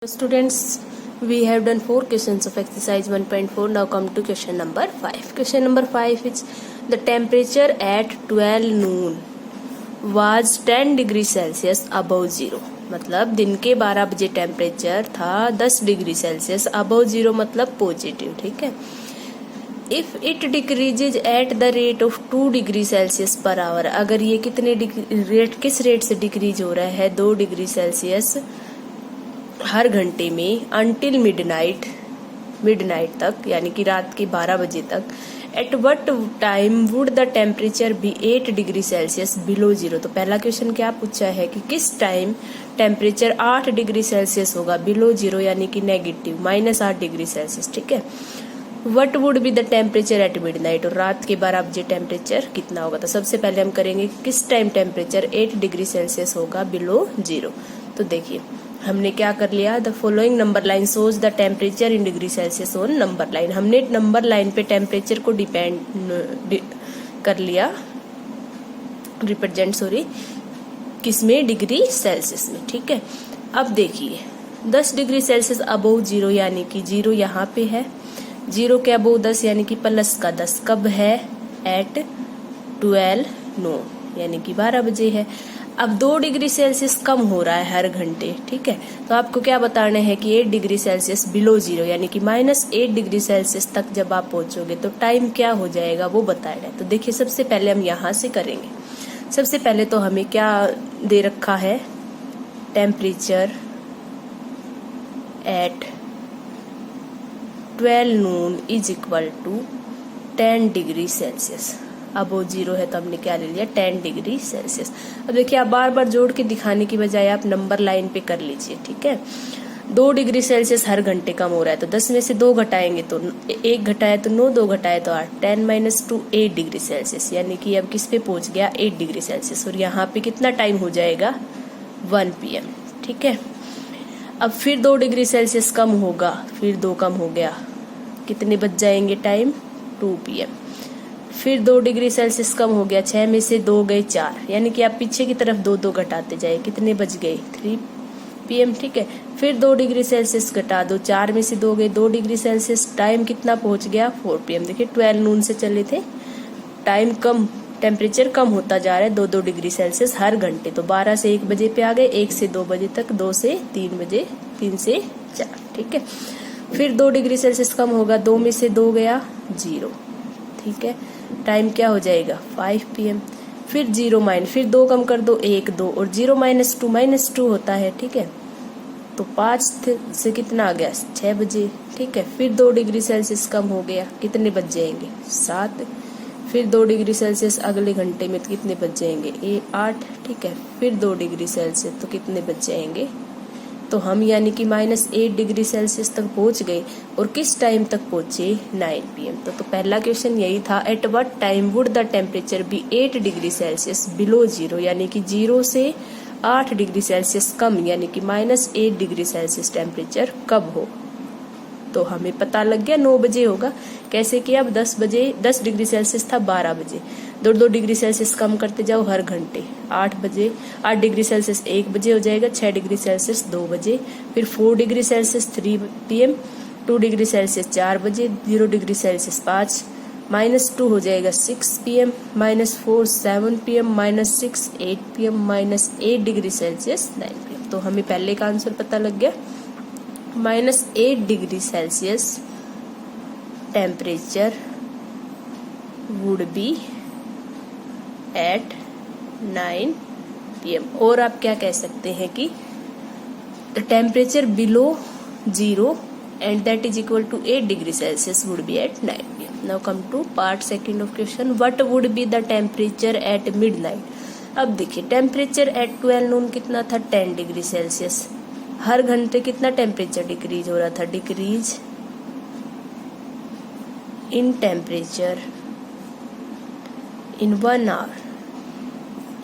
Students, we have done 4 questions of exercise 1.4. Now come to question number 5. Question number 5 is the temperature at 12 noon was 10 degree Celsius above zero. मतलब दिन के 12 बजे temperature था 10 degree Celsius above zero मतलब positive. ठीक है. If it decreases at the rate of 2 degree Celsius per hour, अगर ये कितने रेट किस रेट से डिक्रीज हो रहा है 2 डिग्री सेल्सियस हर घंटे में अंटिल मिडनाइट तक यानी कि रात के 12 बजे तक. At what time would the temperature be 8 degree Celsius below zero. तो पहला क्वेश्चन क्या पूछा है कि किस टाइम टेम्परेचर 8 डिग्री सेल्सियस होगा बिलो जीरो यानी कि नेगेटिव -8 डिग्री सेल्सियस. ठीक है. What would be the temperature at midnight, और रात के 12 बजे टेम्परेचर कितना होगा. तो सबसे पहले हम करेंगे किस टाइम टेम्परेचर 8 डिग्री सेल्सियस होगा बिलो जीरो. तो देखिए हमने क्या कर लिया, the following number line shows the temperature in degree Celsius on number line. हमने नंबर लाइन पे टेम्परेचर को डिपेंड कर लिया, रिप्रेजेंट किसमें, डिग्री सेल्सियस में. ठीक है. अब देखिए 10 डिग्री सेल्सियस अबव जीरो यानी कि जीरो यहाँ पे है, जीरो के अबव 10 यानी कि प्लस का 10 कब है, एट 12 नून यानी कि 12 बजे है. अब 2 डिग्री सेल्सियस कम हो रहा है हर घंटे. ठीक है. तो आपको क्या बताना है कि 8 डिग्री सेल्सियस बिलो जीरो यानी कि -8 डिग्री सेल्सियस तक जब आप पहुंचोगे तो टाइम क्या हो जाएगा वो बताना है. तो देखिए सबसे पहले हम यहाँ से करेंगे. सबसे पहले तो हमें क्या दे रखा है, temperature at 12 noon is equal to 10 degree Celsius. अब वो जीरो है तो हमने क्या ले लिया, 10 डिग्री सेल्सियस. अब देखिए आप बार बार जोड़ के दिखाने की बजाय आप नंबर लाइन पे कर लीजिए. ठीक है. 2 डिग्री सेल्सियस हर घंटे कम हो रहा है तो 10 में से 2 घटाएंगे तो 1 घटाए तो 9, 2 घटाए तो 8, 10 - 2 8 डिग्री सेल्सियस यानी कि अब किस पे पहुंच गया, 8 डिग्री सेल्सियस. और यहाँ पे कितना टाइम हो जाएगा, 1 PM. ठीक है. अब फिर 2 डिग्री सेल्सियस कम होगा, फिर 2 कम हो गया, कितने बज जाएंगे टाइम, 2 PM. फिर 2 डिग्री सेल्सियस कम हो गया, 6 में से 2 गए 4 यानी कि आप पीछे की तरफ 2 घटाते जाए, कितने बज गए, 3 PM. ठीक है. फिर 2 डिग्री सेल्सियस घटा दो, 4 में से 2 गए 2 डिग्री सेल्सियस, टाइम कितना पहुंच गया, 4 PM. देखिए 12 नून से चले थे, टाइम कम, टेम्परेचर कम होता जा रहा है 2 डिग्री सेल्सियस हर घंटे. तो 12 से 1 बजे पे आ गए, 1 से 2 बजे तक, 2 से 3 बजे, 3 से 4. ठीक है. फिर 2 डिग्री सेल्सियस कम होगा, 2 में से 2 गया 0. ठीक है. टाइम क्या हो जाएगा, 5 PM. फिर 0 फिर 2 कम कर दो, 1 2 और 0 - 2 होता है. ठीक है. तो 5 से कितना आ गया, 6 बजे. ठीक है. फिर 2 डिग्री सेल्सियस कम हो गया, कितने बज जाएंगे, 7. फिर 2 डिग्री सेल्सियस अगले घंटे में तो कितने बज जाएंगे, 8. ठीक है. फिर 2 डिग्री सेल्सियस तो कितने बज जाएंगे, तो हम यानी कि -8 डिग्री सेल्सियस तक पहुंच गए. और किस टाइम तक पहुंचे, 9 PM. तो पहला क्वेश्चन यही था, at what time would the temperature be 8 degree Celsius below zero यानी कि जीरो से 8 डिग्री सेल्सियस कम यानी कि -8 डिग्री सेल्सियस टेम्परेचर कब हो. तो हमें पता लग गया 9 बजे होगा. कैसे किया, अब 10 डिग्री सेल्सियस था 12 बजे, 2 डिग्री सेल्सियस कम करते जाओ हर घंटे. 8 डिग्री सेल्सियस 1 बजे हो जाएगा, 6 डिग्री सेल्सियस 2 बजे, फिर 4 degree Celsius 3 PM, 2 degree Celsius 4 बजे, 0 डिग्री सेल्सियस 5, -2 हो जाएगा 6 PM, -4 7 PM, -6 8 PM, -8 degree Celsius 9 PM. तो हमें पहले का आंसर पता लग गया, -8 degree Celsius temperature would be at 9 PM. और आप क्या कह सकते हैं कि temperature below zero and that is equal to 8 degree Celsius would be at 9 PM. Now come to part second of question, what would be the temperature at midnight. अब देखिए temperature at 12 नून कितना था, 10 डिग्री सेल्सियस. हर घंटे कितना temperature decrease हो रहा था, decrease in temperature in 1 hour.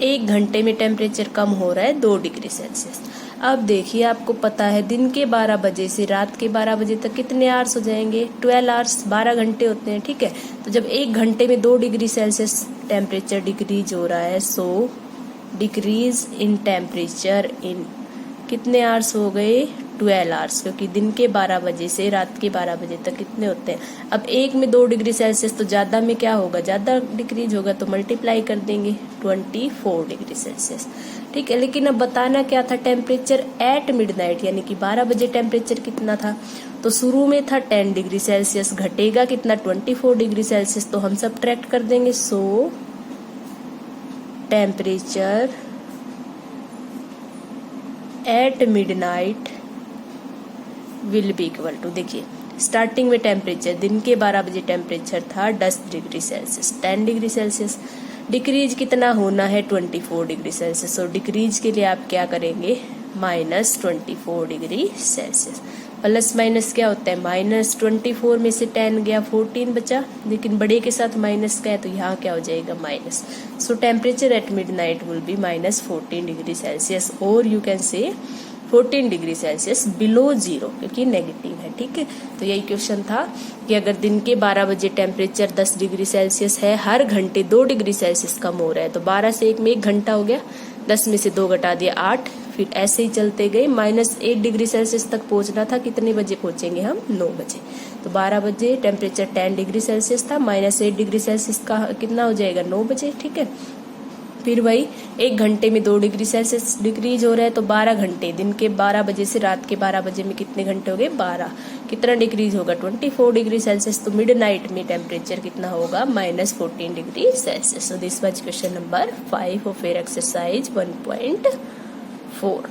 1 घंटे में टेम्परेचर कम हो रहा है 2 डिग्री सेल्सियस. अब देखिए आपको पता है दिन के 12 बजे से रात के 12 बजे तक कितने आवर्स हो जाएंगे, 12 आवर्स, 12 घंटे होते हैं. ठीक है. तो जब 1 घंटे में 2 डिग्री सेल्सियस टेम्परेचर डिक्रीज हो रहा है, सो डिक्रीज इन टेम्परेचर इन कितने आवर्स हो गए, 12 आवर्स, क्योंकि दिन के 12 बजे से रात के 12 बजे तक कितने होते हैं। अब एक में 2 डिग्री सेल्सियस तो ज्यादा में क्या होगा, ज्यादा डिक्रीज होगा, तो मल्टीप्लाई कर देंगे 24 डिग्री सेल्सियस। ठीक है, लेकिन अब बताना क्या था, टेम्परेचर एट मिडनाइट, यानी कि 12 बजे टेम्परेचर कितना था, तो शुरू में था 10 डिग्री सेल्सियस, घटेगा कितना 24 डिग्री सेल्सियस, तो हम सबट्रैक्ट कर देंगे। So temperature at midnight will be equal to, देखिए स्टार्टिंग में टेम्परेचर दिन के 12 बजे टेम्परेचर था 10 degree Celsius, 10 degree Celsius, decrease कितना होना है 24 डिग्री सेल्सियस, और डिक्रीज के लिए आप क्या करेंगे, -24 डिग्री सेल्सियस। प्लस माइनस क्या होता है, -24 में से 10 गया 14 बचा, लेकिन बड़े के साथ माइनस का है तो यहाँ क्या हो जाएगा minus. So temperature at midnight will be -14 degree Celsius, और you can say 14 degree Celsius below zero, क्योंकि नेगेटिव है। ठीक है, तो यही क्वेश्चन था कि अगर दिन के 12 बजे टेम्परेचर 10 डिग्री सेल्सियस है, हर घंटे 2 डिग्री सेल्सियस कम हो रहा है, तो 12 से 1 में 1 घंटा हो गया, 10 में से 2 घटा दिया 8, फिर ऐसे ही चलते गए, -8 डिग्री सेल्सियस तक पहुंचना था, कितने बजे पहुंचेंगे हम, 9 बजे। तो 12 बजे टेम्परेचर 10 डिग्री सेल्सियस था, -8 डिग्री सेल्सियस का कितना हो जाएगा, 9 बजे। ठीक है, फिर वही 1 घंटे में 2 डिग्री सेल्सियस डिक्रीज हो रहा है, तो 12 घंटे, दिन के 12 बजे से रात के 12 बजे में कितने घंटे हो गए, 12, कितना डिक्रीज होगा 24 डिग्री सेल्सियस, तो मिडनाइट में टेम्परेचर कितना होगा, -14 degree Celsius. So this was question number 5 of your exercise 1.4।